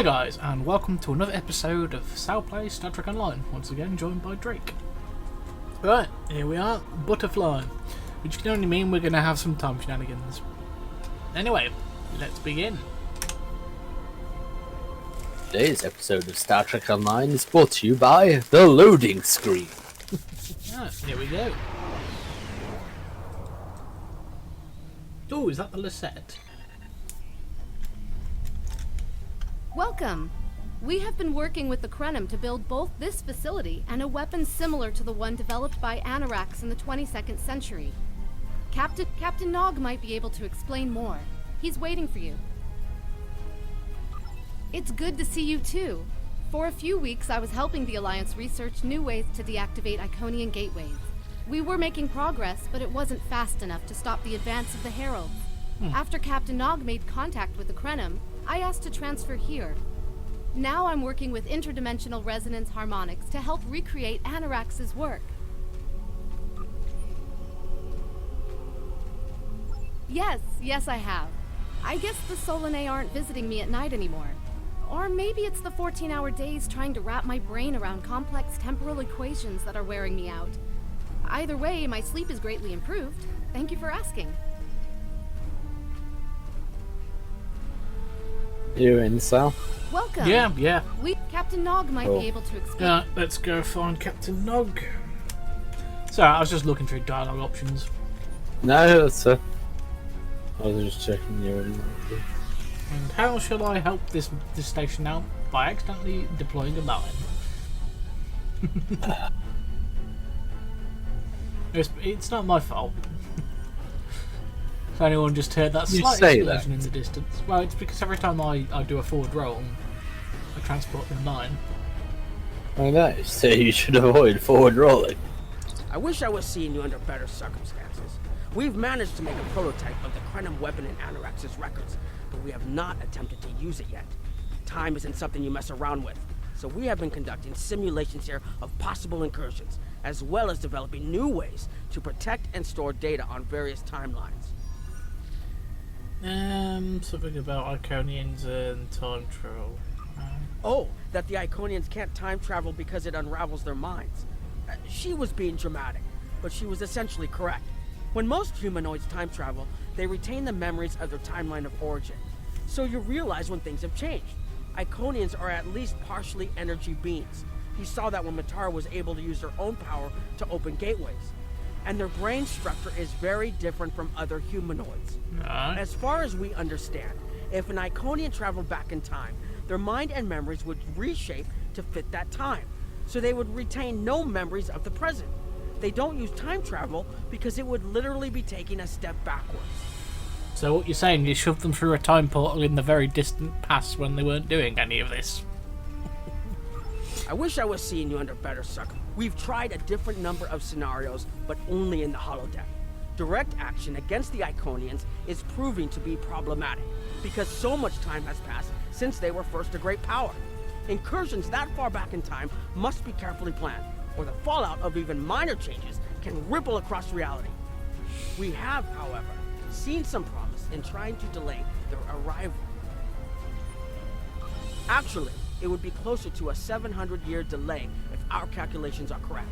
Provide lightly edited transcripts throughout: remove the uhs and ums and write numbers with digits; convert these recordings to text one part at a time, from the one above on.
Hi guys, and welcome to another episode of Sal Plays Star Trek Online, once again joined by Drake. Right, here we are, Butterfly, which can only mean we're going to have some time shenanigans. Anyway, let's begin. Today's episode of Star Trek Online is brought to you by the loading screen. Right, here we go. Oh, is that the Lisette? Welcome! We have been working with the Krenim to build both this facility and a weapon similar to the one developed by Anarax in the 22nd century. Captain Nog might be able to explain more. He's waiting for you. It's good to see you too. For a few weeks I was helping the Alliance research new ways to deactivate Iconian gateways. We were making progress, but it wasn't fast enough to stop the advance of the Heralds. After Captain Nog made contact with the Krenim, I asked to transfer here. Now I'm working with interdimensional resonance harmonics to help recreate Anarax's work. Yes, I have. I guess the Solanae aren't visiting me at night anymore. Or maybe it's the 14-hour days trying to wrap my brain around complex temporal equations that are wearing me out. Either way, my sleep is greatly improved. Thank you for asking. You in, Sal? Welcome. Yeah. Captain Nog might be able to explain. Let's go find Captain Nog. Sorry, I was just looking through dialogue options. No, that's I was just checking you in. And how shall I help this station out? By accidentally deploying a mine. It's not my fault. If anyone just heard that slight explosion in the distance. Well, it's because every time I do a forward roll, I transport the mine. I know, so you should avoid forward rolling. I wish I was seeing you under better circumstances. We've managed to make a prototype of the Krenim weapon in Anarax's records, but we have not attempted to use it yet. Time isn't something you mess around with, so we have been conducting simulations here of possible incursions, as well as developing new ways to protect and store data on various timelines. Something about Iconians and time travel. That the Iconians can't time travel because it unravels their minds. She was being dramatic, but she was essentially correct. When most humanoids time travel, they retain the memories of their timeline of origin. So you realize when things have changed. Iconians are at least partially energy beings. You saw that when Matara was able to use their own power to open gateways. And their brain structure is very different from other humanoids. As far as we understand, if an Iconian traveled back in time, their mind and memories would reshape to fit that time, so they would retain no memories of the present. They don't use time travel because it would literally be taking a step backwards. So what you're saying, you shoved them through a time portal in the very distant past when they weren't doing any of this? I wish I was seeing you under better circumstances. We've tried a different number of scenarios, but only in the holodeck. Direct action against the Iconians is proving to be problematic, because so much time has passed since they were first a great power. Incursions that far back in time must be carefully planned, or the fallout of even minor changes can ripple across reality. We have, however, seen some promise in trying to delay their arrival. Actually, it would be closer to a 700-year delay if our calculations are correct.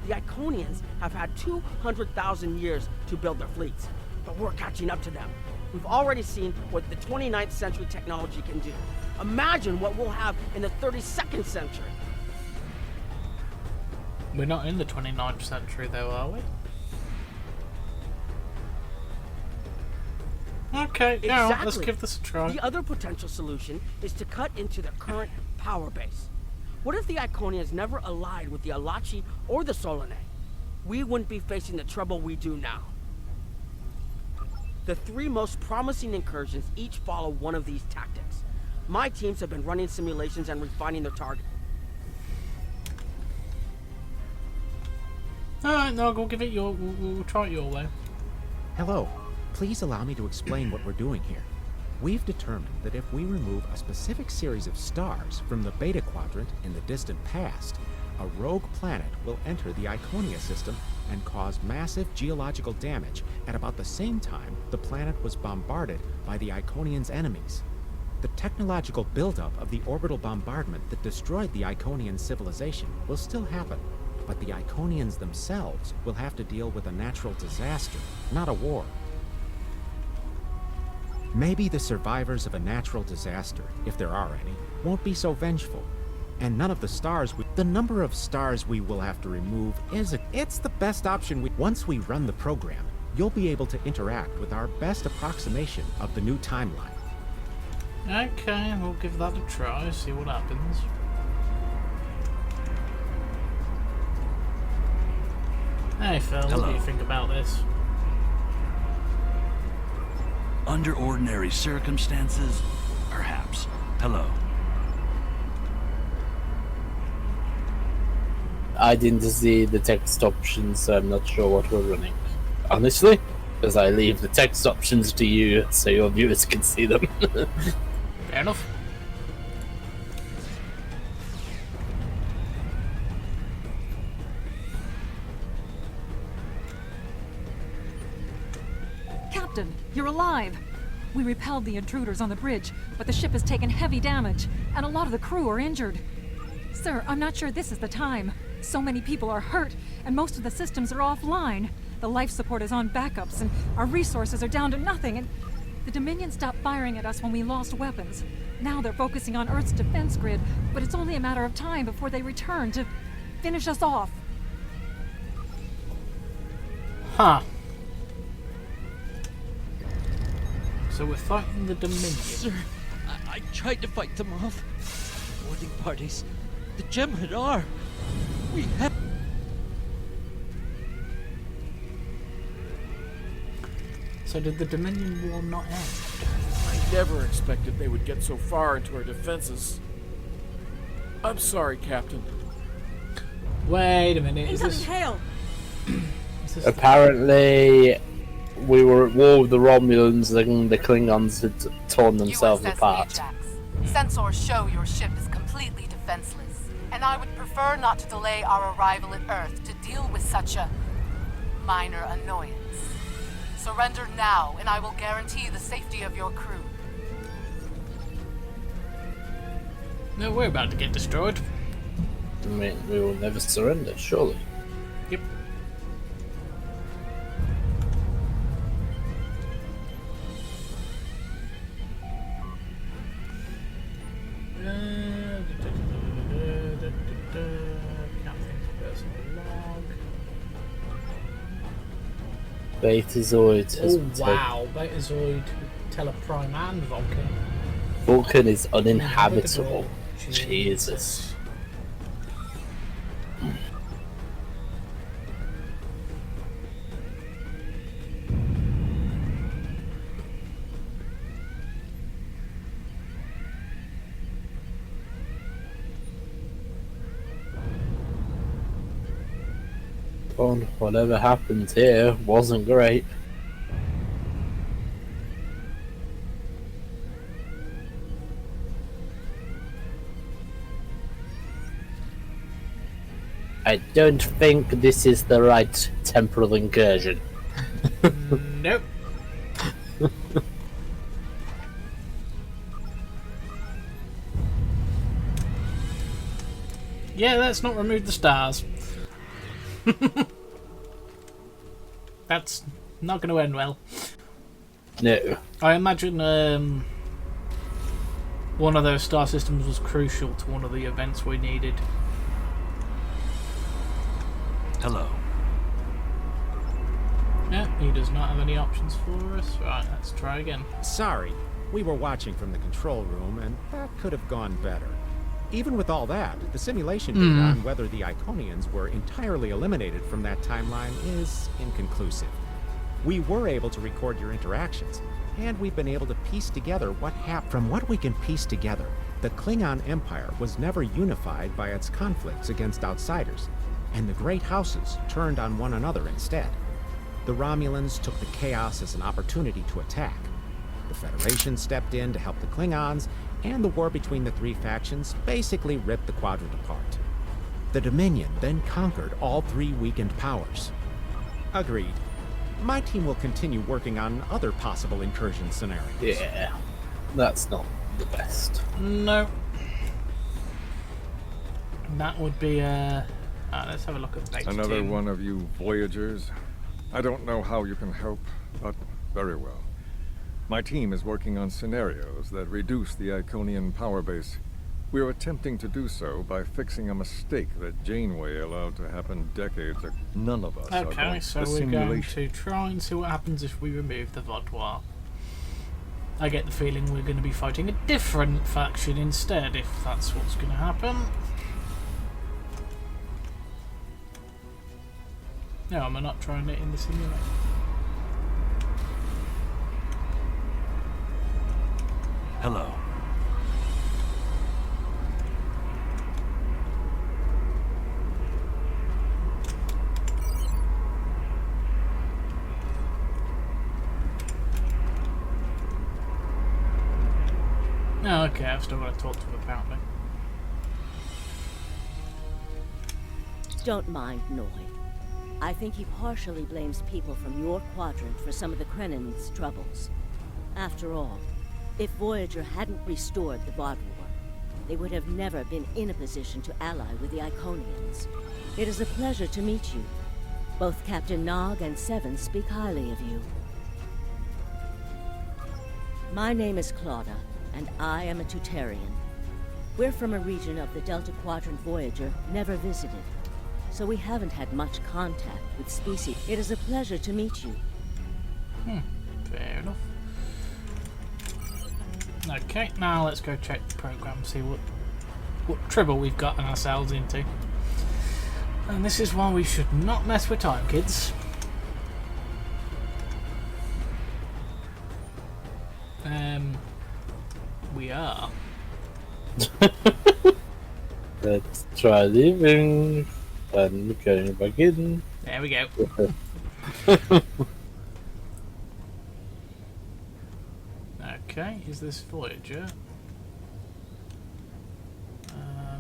The Iconians have had 200,000 years to build their fleets, but we're catching up to them. We've already seen what the 29th century technology can do. Imagine what we'll have in the 32nd century. We're not in the 29th century though, are we? Okay, yeah, let's give this a try. The other potential solution is to cut into the current power base. What if the Iconians never allied with the Alachi or the Solanae? We wouldn't be facing the trouble we do now. The three most promising incursions each follow one of these tactics. My teams have been running simulations and refining their target. Alright, no, we'll give it we'll try it your way. Hello. Please allow me to explain what we're doing here. We've determined that if we remove a specific series of stars from the Beta Quadrant in the distant past, a rogue planet will enter the Iconia system and cause massive geological damage at about the same time the planet was bombarded by the Iconians' enemies. The technological buildup of the orbital bombardment that destroyed the Iconian civilization will still happen, but the Iconians themselves will have to deal with a natural disaster, not a war. Maybe the survivors of a natural disaster, if there are any, won't be so vengeful. And none of the stars, the number of stars we will have to remove it's the best option. Once we run the program, you'll be able to interact with our best approximation of the new timeline. Okay, we'll give that a try, see what happens. Hey Phil, Hello. what do you think about this? Under ordinary circumstances, perhaps. Hello. I didn't see the text options, so I'm not sure what we're running. Honestly, because I leave the text options to you so your viewers can see them. Fair enough. Captain, you're alive! We repelled the intruders on the bridge, but the ship has taken heavy damage, and a lot of the crew are injured. Sir, I'm not sure this is the time. So many people are hurt, and most of the systems are offline. The life support is on backups, and our resources are down to nothing, and the Dominion stopped firing at us when we lost weapons. Now they're focusing on Earth's defense grid, but it's only a matter of time before they return to finish us off. Huh. So we're fighting the Dominion. Sir, I tried to fight them off. Boarding parties. The Jem'Hadar. We have... So did the Dominion War not end? I never expected they would get so far into our defenses. I'm sorry, Captain. Wait a minute, is Incoming this... hail! Is this Apparently, we were at war with the Romulans and the Klingons had torn themselves USS apart. Ajax. Sensors show your ship is completely defenseless, and I would prefer not to delay our arrival at Earth to deal with such a minor annoyance. Surrender now, and I will guarantee the safety of your crew. No, we're about to get destroyed. I mean, we will never surrender, surely. Yep. Betazoid has Oh been wow, Betazoid, Teleprime and Vulcan. Vulcan is uninhabitable. Inhabitable. Jesus. Well, whatever happened here wasn't great. I don't think this is the right temporal incursion. Nope. Yeah, let's not remove the stars. That's not going to end well. No. I imagine one of those star systems was crucial to one of the events we needed. Hello. Yeah, he does not have any options for us. Right, let's try again. Sorry, we were watching from the control room, and that could have gone better. Even with all that, the simulation data on whether the Iconians were entirely eliminated from that timeline is inconclusive. We were able to record your interactions, and we've been able to piece together what happened. From what we can piece together, the Klingon Empire was never unified by its conflicts against outsiders, and the great houses turned on one another instead. The Romulans took the chaos as an opportunity to attack. The Federation stepped in to help the Klingons, and the war between the three factions basically ripped the quadrant apart. The Dominion then conquered all three weakened powers. Agreed. My team will continue working on other possible incursion scenarios. Yeah. That's not the best. No. That would be let's have a look at beta Another team. one of you Voyagers. I don't know how you can help, but very well. My team is working on scenarios that reduce the Iconian power base. We're attempting to do so by fixing a mistake that Janeway allowed to happen decades ago. None of us are Okay, going so the we're going simulation. to try and see what happens if we remove the Vaudois. I get the feeling we're going to be fighting a different faction instead, if that's what's going to happen. No, am I not trying it in the simulator? Hello. Oh, okay, I've still got to talk to him apparently. Don't mind Noy. I think he partially blames people from your quadrant for some of the Krennin's troubles. After all, if Voyager hadn't restored the Vaudois, they would have never been in a position to ally with the Iconians. It is a pleasure to meet you. Both Captain Nog and Seven speak highly of you. My name is Claudia, and I am a Tutarian. We're from a region of the Delta Quadrant Voyager never visited, so we haven't had much contact with species. It is a pleasure to meet you. Fair enough. Okay, now let's go check the program, see what trouble we've gotten ourselves into. And this is why we should not mess with time, kids. We are. Let's try leaving and getting back in. There we go. Okay, is this Voyager?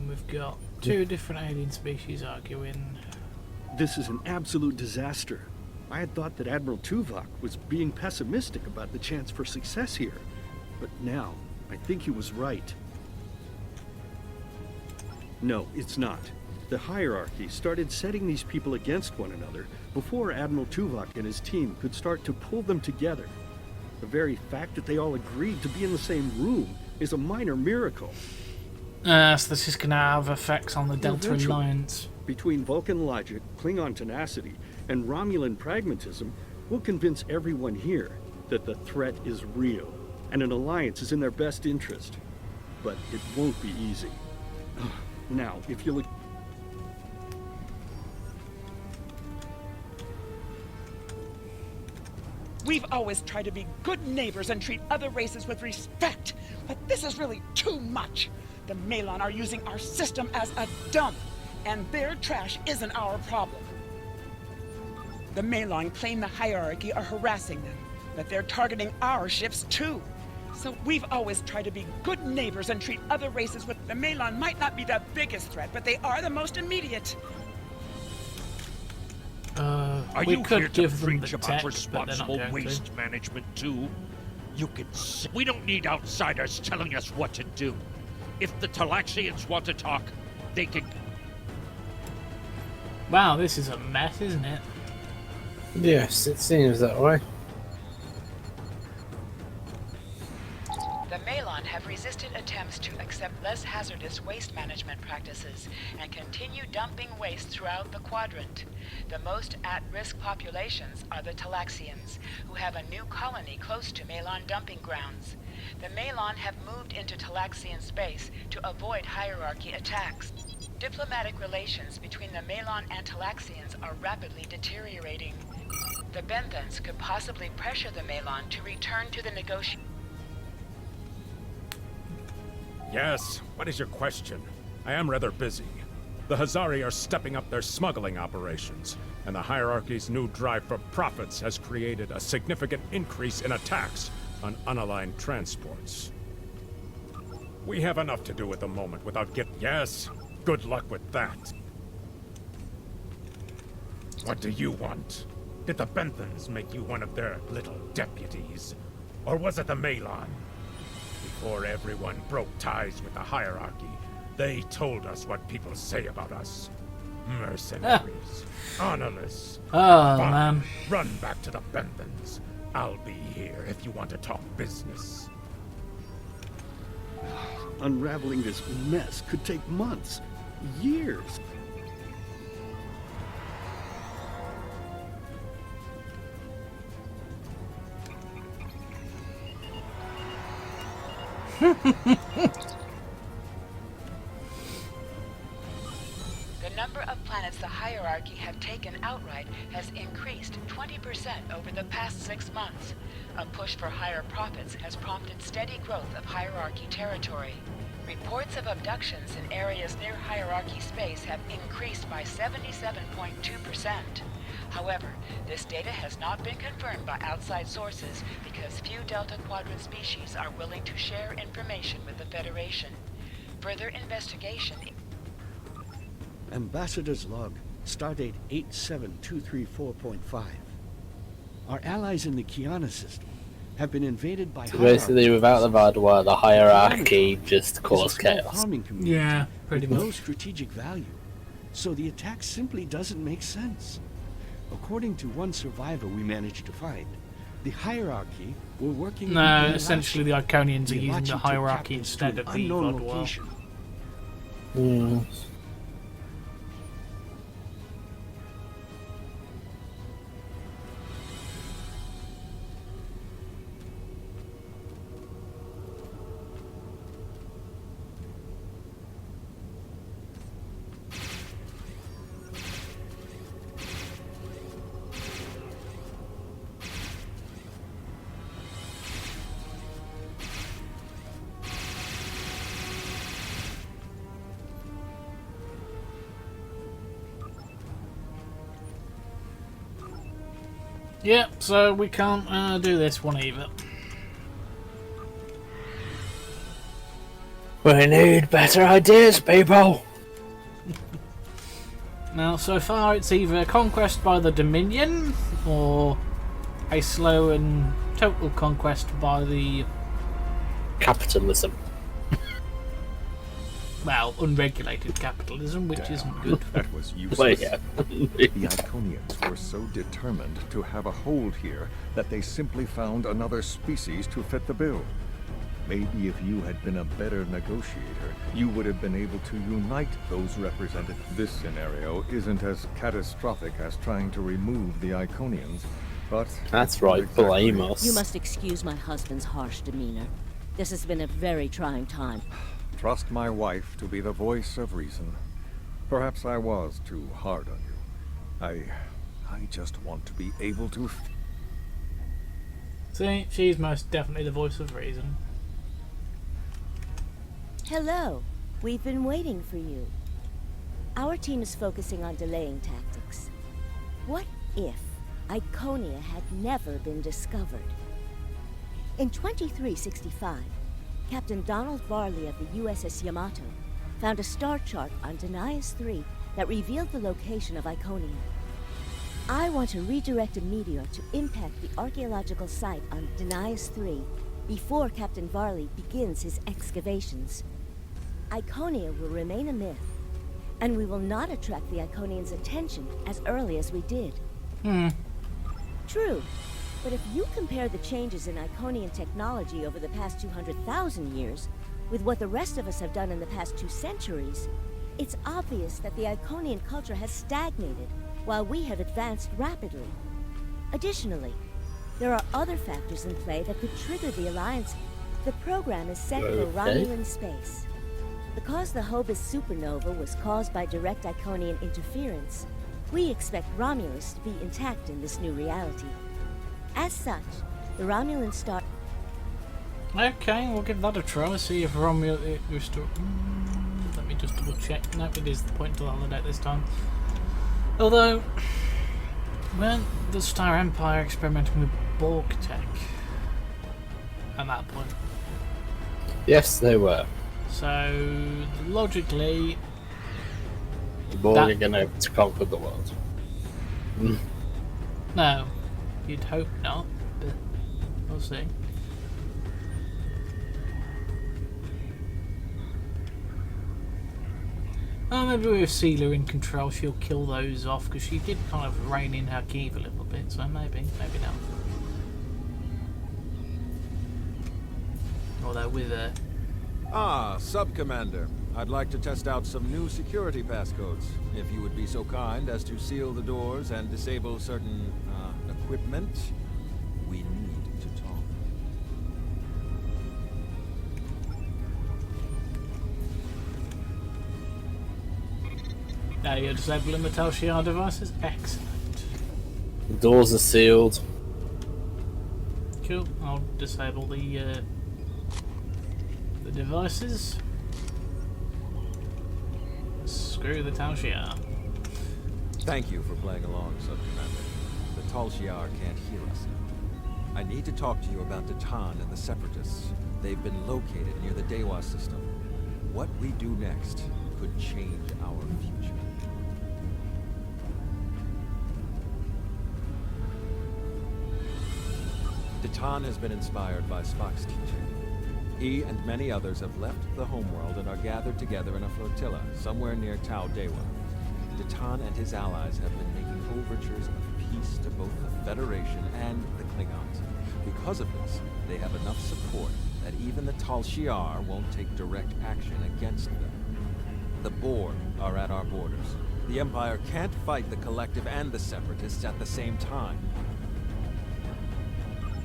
We've got two different alien species arguing. This is an absolute disaster. I had thought that Admiral Tuvok was being pessimistic about the chance for success here. But now, I think he was right. No, it's not. The hierarchy started setting these people against one another before Admiral Tuvok and his team could start to pull them together. The very fact that they all agreed to be in the same room is a minor miracle. So this is going to have effects on the Delta Eventually, Alliance. Between Vulcan logic, Klingon tenacity, and Romulan pragmatism, we'll convince everyone here that the threat is real, and an alliance is in their best interest. But it won't be easy. Now, if you'll... We've always tried to be good neighbors and treat other races with respect, but this is really too much. The Malon are using our system as a dump, and their trash isn't our problem. The Malon claim the hierarchy are harassing them, but they're targeting our ships too. So we've always tried to be good neighbors and treat other races with... The Malon might not be the biggest threat, but they are the most immediate. Are we you could here to give them preach the about tech, responsible but they're not going waste to. management too? You can see we don't need outsiders telling us what to do. If the Talaxians want to talk, they can. Wow, this is a mess, isn't it? Yes, it seems that way. The Malon have resisted attempts to accept less hazardous waste management practices and continue dumping waste throughout the quadrant. The most at-risk populations are the Talaxians, who have a new colony close to Malon dumping grounds. The Malon have moved into Talaxian space to avoid hierarchy attacks. Diplomatic relations between the Malon and Talaxians are rapidly deteriorating. The Benthans could possibly pressure the Malon to return to the negotiation. Yes, what is your question? I am rather busy. The Hazari are stepping up their smuggling operations, and the hierarchy's new drive for profits has created a significant increase in attacks on unaligned transports. We have enough to do at the moment without Yes, good luck with that. What do you want? Did the Benthans make you one of their little deputies? Or was it the Malon? If Before everyone broke ties with the hierarchy, they told us what people say about us. Mercenaries, honorless. Oh, Fine, man. Run back to the Benthans. I'll be here if you want to talk business. Unraveling this mess could take months, years. The number of planets the hierarchy have taken outright has increased 20% over the past 6 months. A push for higher profits has prompted steady growth of hierarchy territory. Reports of abductions in areas near hierarchy space have increased by 77.2%. However, this data has not been confirmed by outside sources because few Delta Quadrant species are willing to share information with the Federation. Further investigation... Ambassador's log, stardate 87234.5. Our allies in the Kiana system have been invaded by So basically, without the Vaadwaur, the hierarchy just caused chaos. Yeah, pretty with much. no strategic value. So the attack simply doesn't make sense. According to one survivor we managed to find, the hierarchy were working... No, with essentially the Iconians are The using Ilachi the took hierarchy captives instead to of an the unknown Vaadwaur. location. Yep, so we can't do this one either. We need better ideas, people! Now, so far it's either conquest by the Dominion, or a slow and total conquest by the... Capitalism. Well, unregulated capitalism, which isn't good. That was useless. Well, yeah. The Iconians were so determined to have a hold here that they simply found another species to fit the bill. Maybe if you had been a better negotiator, you would have been able to unite those represented. This scenario isn't as catastrophic as trying to remove the Iconians, but... That's right, blame us. You must excuse my husband's harsh demeanor. This has been a very trying time. Trust my wife to be the voice of reason. Perhaps I was too hard on you. I just want to be able to... See, she's most definitely the voice of reason. Hello. We've been waiting for you. Our team is focusing on delaying tactics. What if Iconia had never been discovered? In 2365, Captain Donald Varley of the USS Yamato found a star chart on Denias 3 that revealed the location of Iconia. I want to redirect a meteor to impact the archaeological site on Denias 3 before Captain Varley begins his excavations. Iconia will remain a myth, and we will not attract the Iconians' attention as early as we did. True. But if you compare the changes in Iconian technology over the past 200,000 years with what the rest of us have done in the past 2 centuries, it's obvious that the Iconian culture has stagnated while we have advanced rapidly. Additionally, there are other factors in play that could trigger the Alliance. The program is set for Romulan space. Because the Hobus supernova was caused by direct Iconian interference, we expect Romulus to be intact in this new reality. As such, the Romulan star... Okay, we'll give that a try, see if Romulus... let me just double check. No, it is the point to validate this time. Although, weren't the Star Empire experimenting with Borg tech at that point? Yes, they were. So, logically... The Borg are going to conquer the world. No. You'd hope not, but we'll see. Maybe with Sealer in control, she'll kill those off, because she did kind of rein in her Keeve a little bit, so maybe not. Although with her... Ah, Sub-Commander. I'd like to test out some new security passcodes. If you would be so kind as to seal the doors and disable certain, equipment, we need to talk. Now you're disabling the Tal Shiar devices? Excellent. The doors are sealed. Cool, I'll disable the devices. Screw the Tal Shiar. Thank you for playing along, Sub-Commander. The Tal Shiar can't hear us. I need to talk to you about Datan and the Separatists. They've been located near the Dewa system. What we do next could change our future. Datan has been inspired by Spock's teaching. He and many others have left the homeworld and are gathered together in a flotilla somewhere near Tau Dewa. Datan and his allies have been making overtures of peace to both the Federation and the Klingons. Because of this, they have enough support that even the Tal Shiar won't take direct action against them. The Borg are at our borders. The Empire can't fight the Collective and the Separatists at the same time.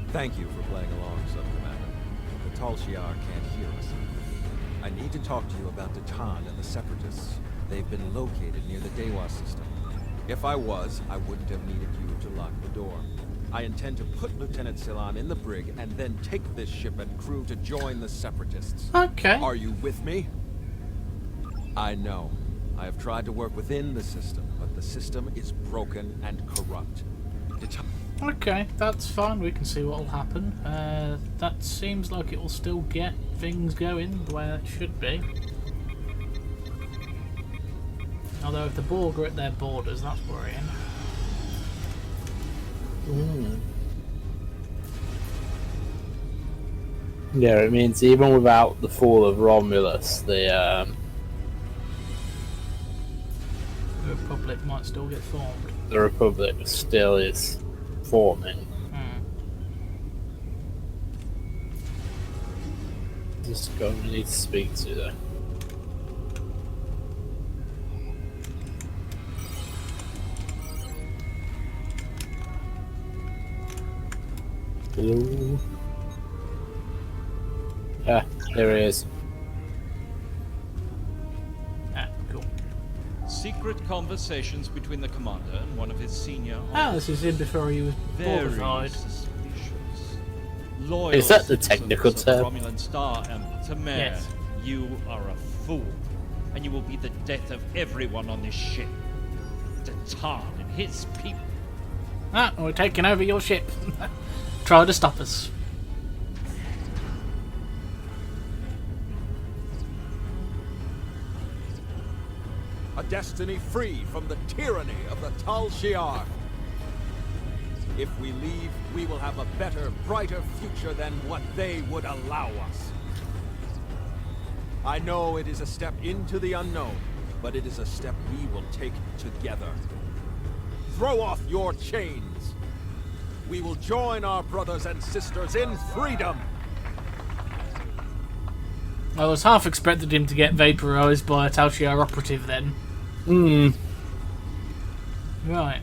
Thank you for playing along, Sub-Commander. The Tal Shiar can't hear us. I need to talk to you about Datan and the Separatists. They've been located near the Dewa system. If I was, I wouldn't have needed you to lock the door. I intend to put Lieutenant Silan in the brig and then take this ship and crew to join the Separatists. Okay. Are you with me? I know. I have tried to work within the system, but the system is broken and corrupt. Okay, that's fine. We can see what will happen. That seems like it will still get things going the way it should be. Although if the Borg are at their borders, that's worrying. Yeah, it means even without the fall of Romulus, the Republic might still get formed. The Republic still is forming. Just going to need to speak to them. Hello. Ah, there he is. Ah, cool. Secret conversations between the commander and one of his senior Ah, this is him before he was very Borgified. suspicious. Loyal Is that the citizens technical of term? Romulan Star Emperor, Yes. you are a fool, and you will be the death of everyone on this ship. Datan and his people. Ah, we're taking over your ship. Try to stop us. A destiny free from the tyranny of the Tal Shiar. If we leave, we will have a better, brighter future than what they would allow us. I know it is a step into the unknown, but it is a step we will take together. Throw off your chains. We will join our brothers and sisters in freedom. I was half expected him to get vaporized by a Tal Shiar operative then. Right.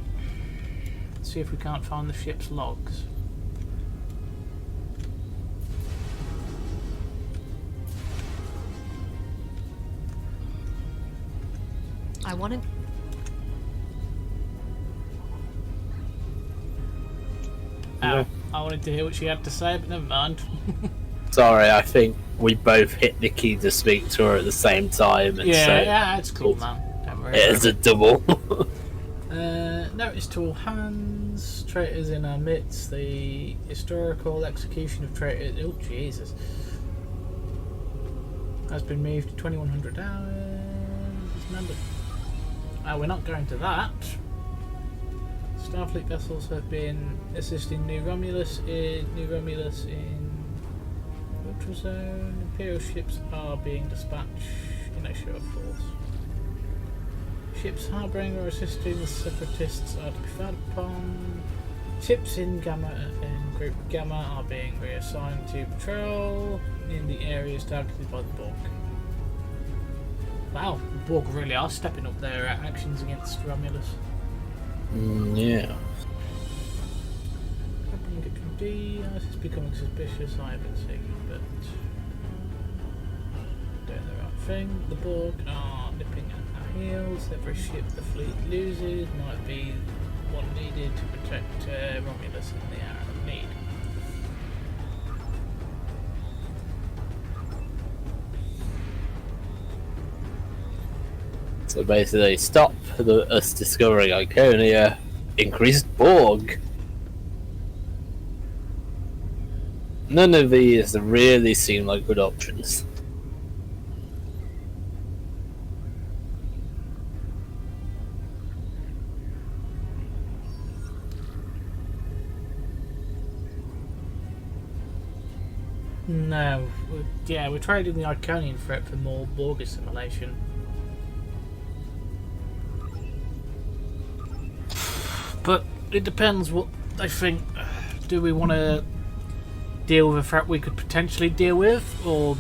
Let's see if we can't find the ship's logs. I wanted... Ow. I wanted to hear what she had to say, but never mind. Sorry, I think we both hit the key to speak to her at the same time. And Yeah, it's cool, man. Don't worry. It is a double. Notice to all hands, traitors in our midst, the historical execution of traitors. Oh, Jesus. Has been moved to 2100 hours. Remember. We're not going to that. Starfleet vessels have been assisting New Romulus in Ultrazone. Imperial ships are being dispatched in a show of force. Ships harboring or assisting the separatists are to be fired upon. Ships in Group Gamma are being reassigned to patrol in the areas targeted by the Borg. Wow, the Borg really are stepping up their actions against Romulus. Yeah. D, this is becoming suspicious. I have been seeing, but doing the right thing. The Borg are nipping at our heels. Every ship the fleet loses might be one needed to protect Romulus in the hour of need. So basically, stop us discovering Iconia, increased Borg. None of these really seem like good options. No, we're trading the Iconian threat for more Borg assimilation. But it depends what they think. Do we want to deal with a threat we could potentially deal with, or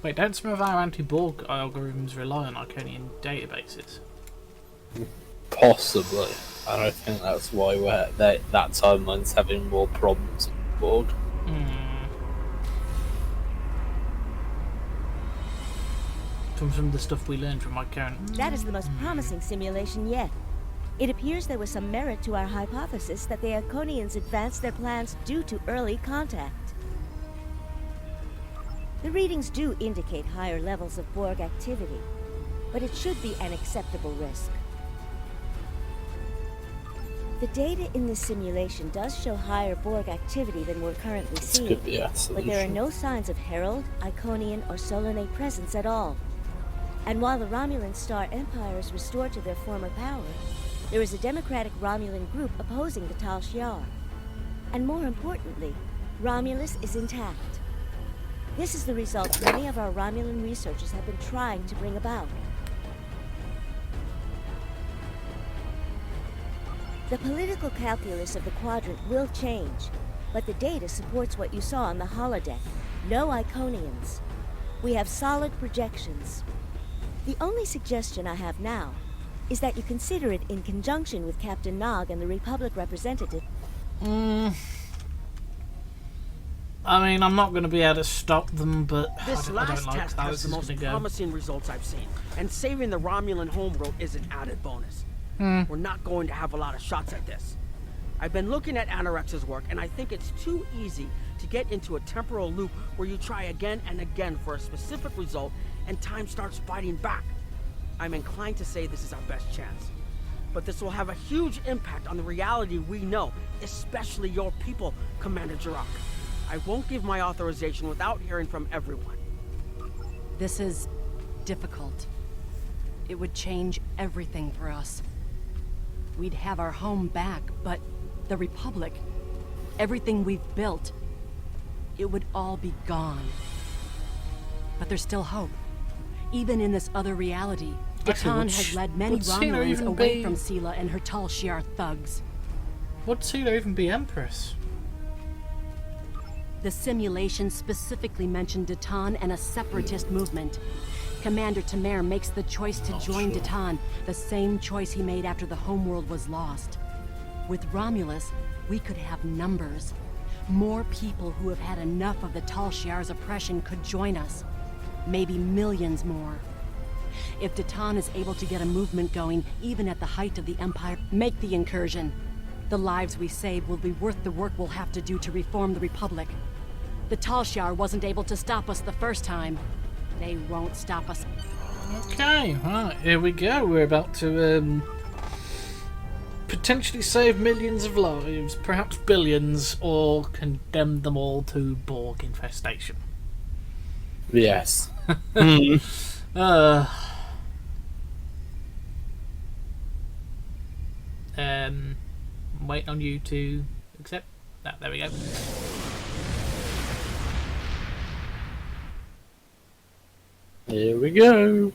wait, don't some of our anti-Borg algorithms rely on Iconian databases? Possibly. I don't think that's why that timeline's having more problems with Borg. From the stuff we learned from Iconian. That is the most promising simulation yet. It appears there was some merit to our hypothesis that the Iconians advanced their plans due to early contact. The readings do indicate higher levels of Borg activity, but it should be an acceptable risk. The data in this simulation does show higher Borg activity than we're currently seeing, could be a but there are solution. no signs of Herald, Iconian, or Solanae presence at all. And while the Romulan Star Empire is restored to their former power, there is a democratic Romulan group opposing the Tal Shiar. And more importantly, Romulus is intact. This is the result many of our Romulan researchers have been trying to bring about. The political calculus of the Quadrant will change, but the data supports what you saw on the holodeck. No Iconians. We have solid projections. The only suggestion I have now is that you consider it in conjunction with Captain Nog and the Republic representative. I mean, I'm not going to be able to stop them, but This I last don't like test how has this the is most going to go. promising results I've seen, and saving the Romulan homeworld is an added bonus. We're not going to have a lot of shots at this. I've been looking at Anorex's work, and I think it's too easy to get into a temporal loop where you try again and again for a specific result, and time starts fighting back. I'm inclined to say this is our best chance. But this will have a huge impact on the reality we know, especially your people, Commander Jirok. I won't give my authorization without hearing from everyone. This is difficult. It would change everything for us. We'd have our home back, but the Republic, everything we've built, it would all be gone. But there's still hope. Even in this other reality, Datan has led many Romulans away from Sela and her Tal Shiar thugs. Would Sela even be Empress? The simulation specifically mentioned Datan and a separatist movement. Commander Tamer makes the choice to join Datan, the same choice he made after the homeworld was lost. With Romulus, we could have numbers. More people who have had enough of the Tal Shiar's oppression could join us. Maybe millions more. If Datan is able to get a movement going, even at the height of the Empire, make the incursion. The lives we save will be worth the work we'll have to do to reform the Republic. The Tal Shiar wasn't able to stop us the first time. They won't stop us. Okay, right, here we go. We're about to potentially save millions of lives, perhaps billions, or condemn them all to Borg infestation. Yes. Waiting on you to accept that. There we go. Here we go.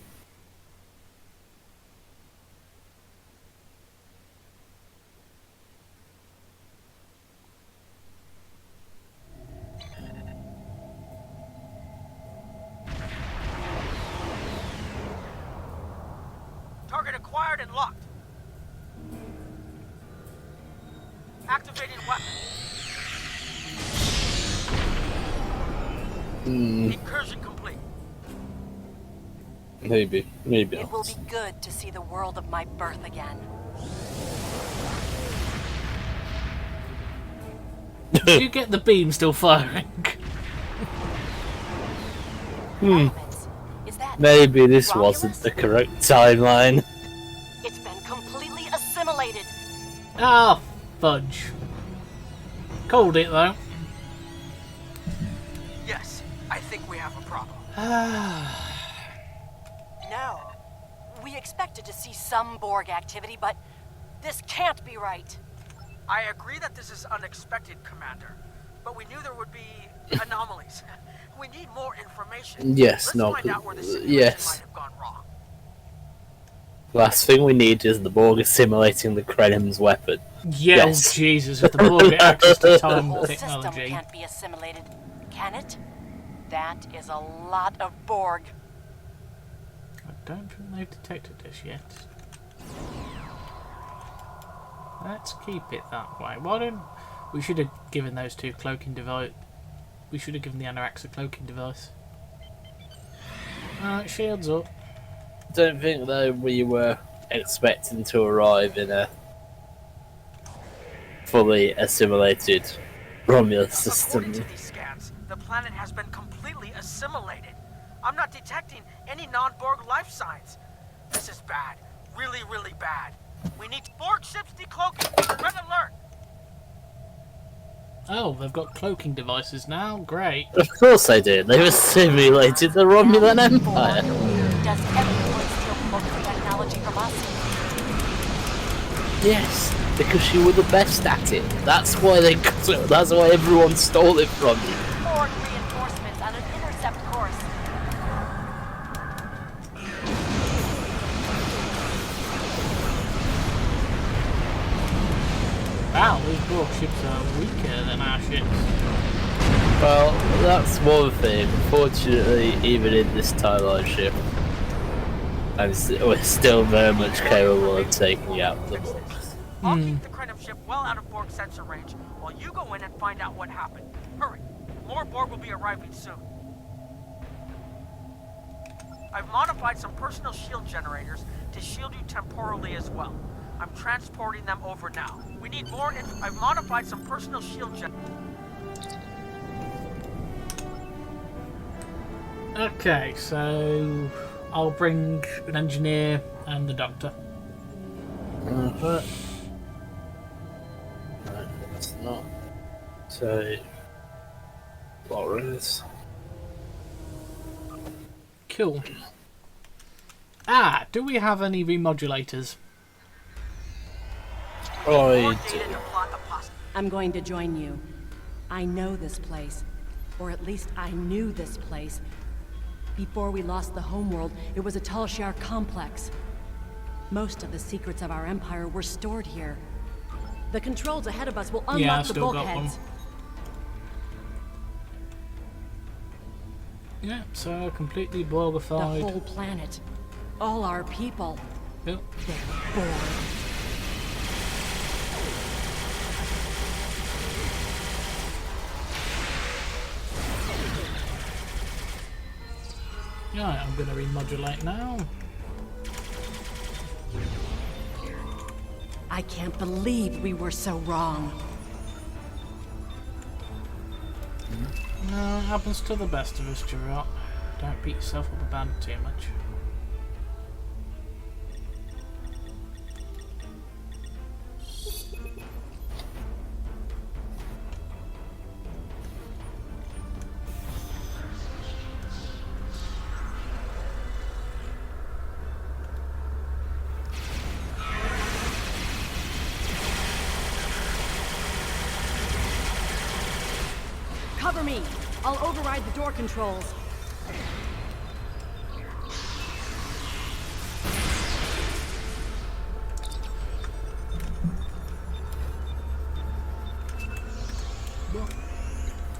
acquired and locked. Activating weapon. Incursion complete. Maybe It will not. be good to see the world of my birth again. Do you get the beam still firing? Maybe this wasn't the correct timeline. It's been completely assimilated. Ah, fudge. Called it though. Yes, I think we have a problem. No. We expected to see some Borg activity, but this can't be right. I agree that this is unexpected, Commander, but we knew there would be anomalies. We need more information. Yes, Let's find out where the simulation might have gone wrong. Last thing we need is the Borg assimilating the Krenim's weapon. Yeah, Yes. oh Jesus, if the Borg get access to The time whole system technology. can't be assimilated, can it? That is a lot of Borg. I don't think they've detected this yet. Let's keep it that way. Why don't we should have given those two cloaking device. We should have given the Anorax a cloaking device. Alright, shields up. Don't think though we were expecting to arrive in a fully assimilated Romulus system. According to these scans, the planet has been completely assimilated. I'm not detecting any non-Borg life signs. This is bad. Really, really bad. We need Borg ships decloaking. Red alert! Oh, they've got cloaking devices now. Great. Of course they did. They've assimilated the Romulan Empire. Does everyone steal Borg technology from us? Yes, because you were the best at it. That's why they. That's why everyone stole it from you. Borg reinforcements on an intercept course. Wow, these Borg ships are weaker than our ships. Well, that's one thing. Fortunately, even in this timeline ship, we're still very much capable of taking out the Borgs. I'll keep the Krenim ship well out of Borg sensor range while you go in and find out what happened. Hurry. More Borg will be arriving soon. I've modified some personal shield generators to shield you temporally as well. I'm transporting them over now. We need more I've modified some personal shield Okay, so I'll bring an engineer and the doctor. Right, that's not. So, Lawrence. Cool. Ah, do we have any remodulators? I'm going to join you. I know this place. Or at least I knew this place. Before we lost the homeworld, it was a Tal Shiar complex. Most of the secrets of our empire were stored here. The controls ahead of us will unlock the bulkheads. Yeah, so completely Borgified. The whole planet. All our people. Yep. They're Borg. Yeah, I'm gonna remodulate now. I can't believe we were so wrong. No, it happens to the best of us, Gerard. Don't beat yourself up about it too much. Cover me! I'll override the door controls.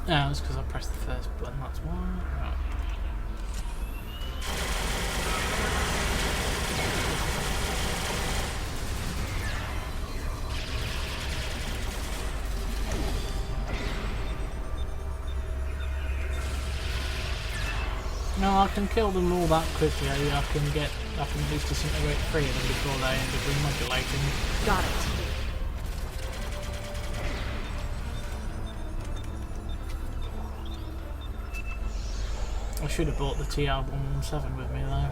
No, it's because I pressed the first button, that's why. Right. No, I can kill them all that quickly. I can at least disintegrate 3 of them before they end up remodulating. Got it. I should have brought the TR-117 with me though.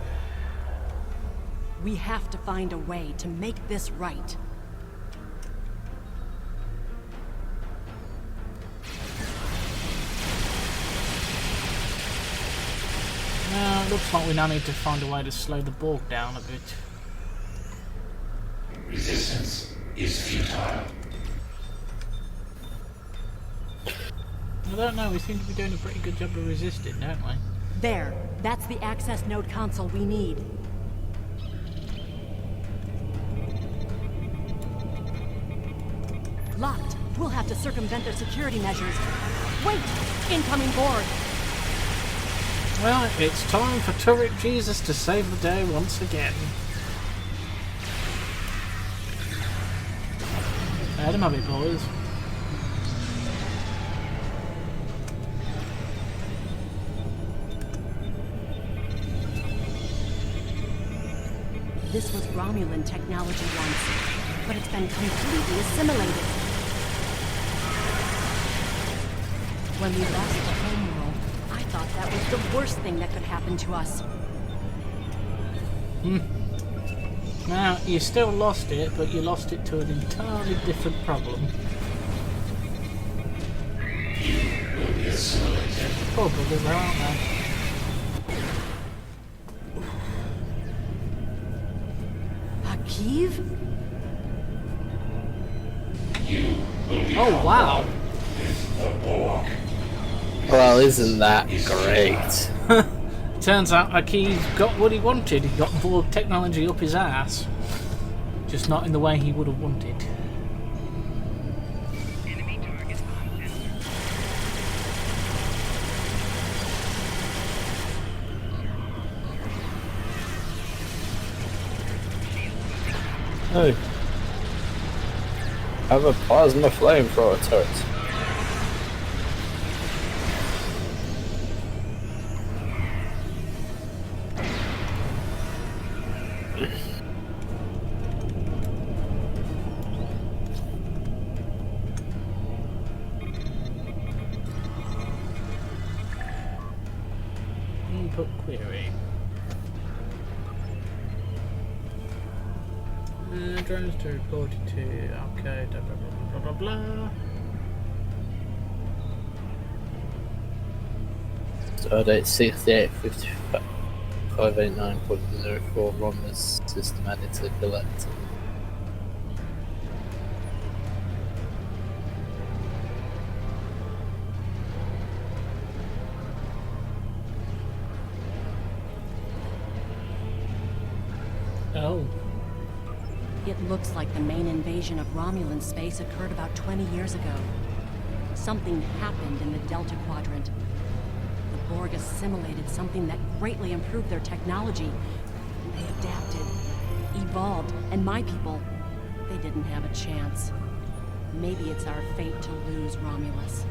We have to find a way to make this right. It looks like we now need to find a way to slow the Borg down a bit. Resistance is futile. I don't know, we seem to be doing a pretty good job of resisting, don't we? There. That's the access node console we need. Locked. We'll have to circumvent their security measures. Wait! Incoming Borg! Well, it's time for Turret Jesus to save the day once again. Ahead of my boys. This was Romulan technology once, but it's been completely assimilated. When we lost the homeworld, I thought that was the worst thing that could happen to us. Now, you still lost it, but you lost it to an entirely different problem. Poor buggers there, aren't they? Kiev? Oh wow! Well, isn't that great? Turns out Akiv got what he wanted. He got Borg technology up his ass. Just not in the way he would have wanted. Oh. I have a plasma flamethrower turret. Input query. Drones to report it to. Okay, blah blah blah blah blah. Stardate 685589.04 Romulus systematically collected. Oh. It looks like the main invasion of Romulan space occurred about 20 years ago. Something happened in the Delta Quadrant. The Borg assimilated something that greatly improved their technology. They adapted, evolved, and my people, they didn't have a chance. Maybe it's our fate to lose Romulus.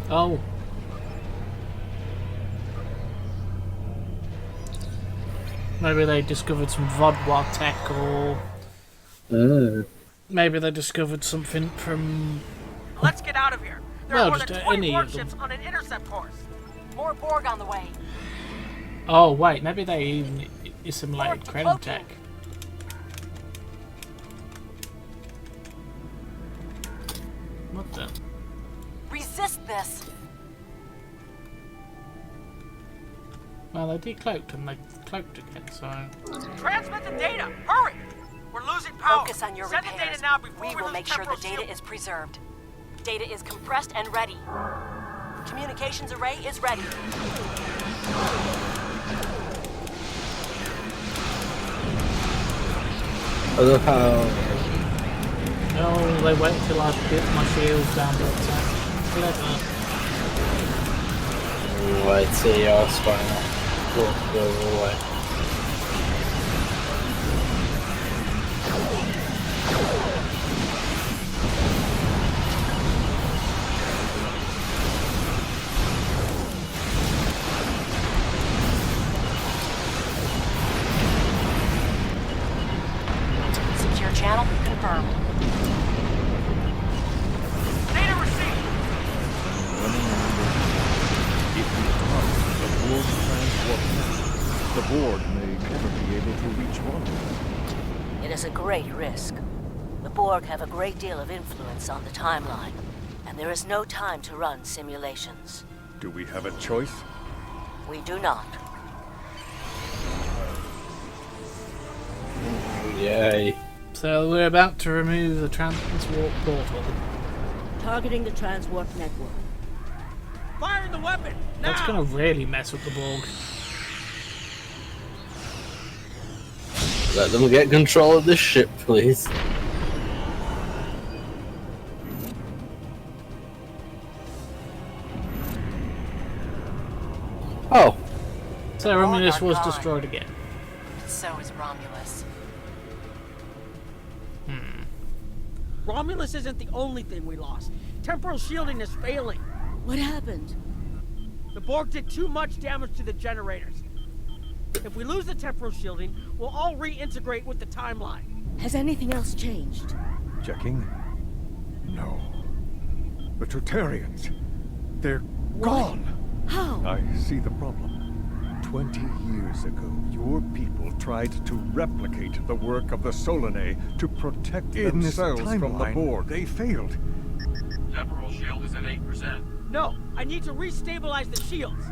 Oh. Maybe they discovered some Vodwa tech, or maybe they discovered something from. Let's get out of here. There Well, are more just than 20 any of warships them. on an intercept course. More Borg on the way. Oh wait, maybe they even assimilated Kren tech. What the? Resist this. Well, they decloaked and they cloaked again, so. Transmit the data. Hurry! We're losing power. Focus on your Send the repairs. data now before We will lose make sure the temporal data shield. is preserved. Data is compressed and ready. Communications array is ready. I love how. No, they wait till I get my shields down to attack. Clever. Wait till you're spawning up. Go away. what happens. The Borg may never be able to reach Romulus. It is a great risk. The Borg have a great deal of influence on the timeline, and there is no time to run simulations. Do we have a choice? We do not. Yay. So we're about to remove the transwarp portal. Targeting the transwarp network. Fire the weapon! Now! That's gonna really mess with the Borg. Let them get control of this ship, please. Oh. So Romulus was destroyed again. So is Romulus. Romulus isn't the only thing we lost. Temporal shielding is failing. What happened? The Borg did too much damage to the generators. If we lose the temporal shielding, we'll all reintegrate with the timeline. Has anything else changed? Checking? No. The Tutarians. They're gone. How? I see the problem. 20 years ago, your people tried to replicate the work of the Solanae to protect themselves from the Borg. They failed. Temporal shield is at 8%. No, I need to restabilize the shields.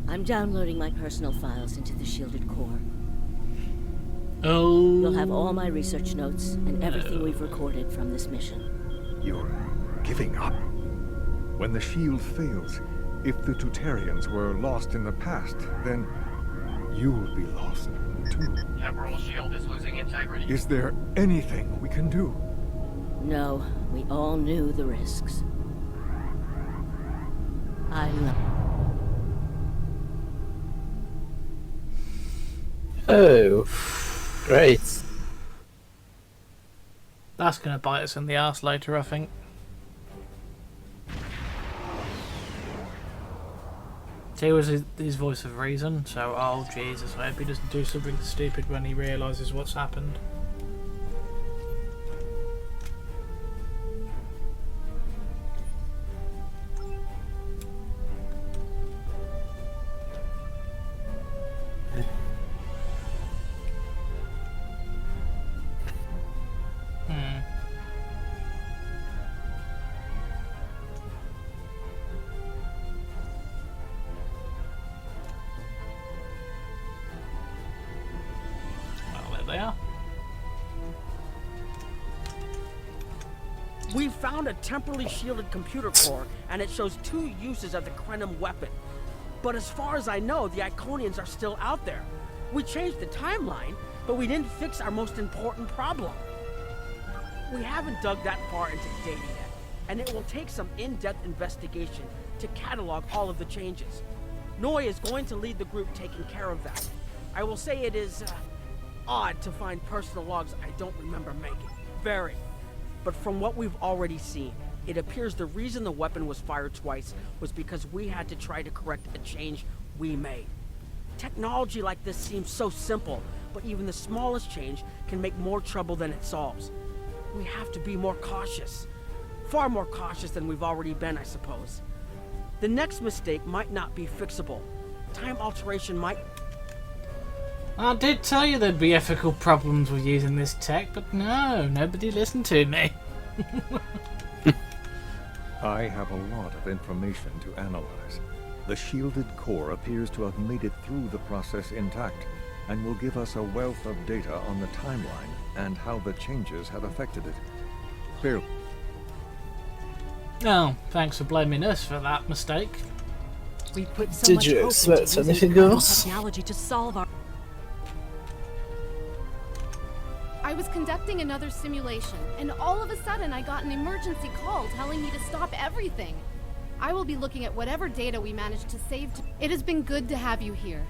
I'm downloading my personal files into the shielded core. Oh. You'll have all my research notes and everything we've recorded from this mission. You're giving up. When the shield fails, if the Tutarians were lost in the past, then you'll be lost too. Temporal shield is losing integrity. Is there anything we can do? No, we all knew the risks. I love. Oh, great. That's gonna bite us in the arse later, I think. He was his voice of reason, so oh Jesus, I hope he doesn't do something stupid when he realises what's happened. They are. We found a temporally shielded computer core, and it shows 2 uses of the Krenim weapon. But as far as I know, the Iconians are still out there. We changed the timeline, but we didn't fix our most important problem. We haven't dug that far into the data yet, and it will take some in-depth investigation to catalog all of the changes. Noi is going to lead the group taking care of that. I will say it is odd to find personal logs I don't remember making. Very. But from what we've already seen, it appears the reason the weapon was fired twice was because we had to try to correct a change we made. Technology like this seems so simple, but even the smallest change can make more trouble than it solves. We have to be more cautious. Far more cautious than we've already been, I suppose. The next mistake might not be fixable. Time alteration might... I did tell you there'd be ethical problems with using this tech, but no, nobody listened to me. I have a lot of information to analyze. The shielded core appears to have made it through the process intact, and will give us a wealth of data on the timeline and how the changes have affected it. Bill. Oh, thanks for blaming us for that mistake. We put so Did much you hope expect into using anything quantum else? technology to solve our... I was conducting another simulation, and all of a sudden I got an emergency call telling me to stop everything. I will be looking at whatever data we managed to save. It has been good to have you here.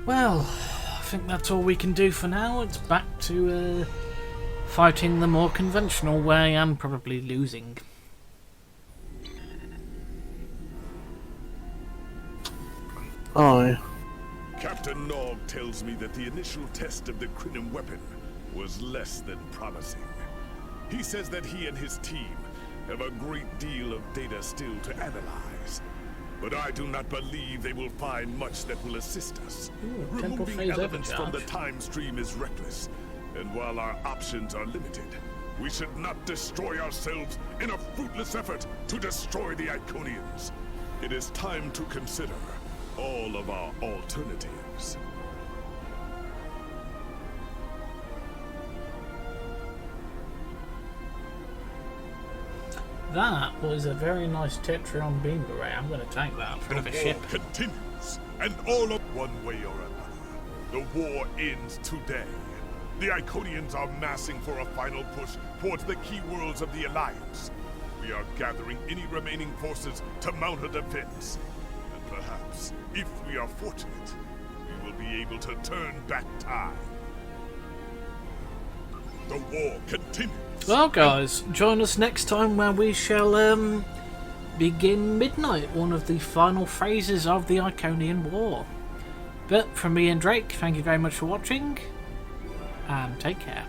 Well, I think that's all we can do for now. It's back to fighting the more conventional way and probably losing. Oh. Captain Nog tells me that the initial test of the Krenim weapon was less than promising. He says that he and his team have a great deal of data still to analyze. But I do not believe they will find much that will assist us. temporal Removing phase elements from the overcharge. time stream is reckless. And while our options are limited, we should not destroy ourselves in a fruitless effort to destroy the Iconians. It is time to consider all of our alternatives. That was a very nice Tetrion beam array. I'm going to take that for the ship. Continues, and all of one way or another. The war ends today. The Iconians are massing for a final push towards the key worlds of the Alliance. We are gathering any remaining forces to mount a defense. And perhaps, if we are fortunate, we will be able to turn back time. The war continues. Well, guys, join us next time where we shall begin Midnight, one of the final phases of the Iconian War. But from me and Drake, thank you very much for watching, and take care.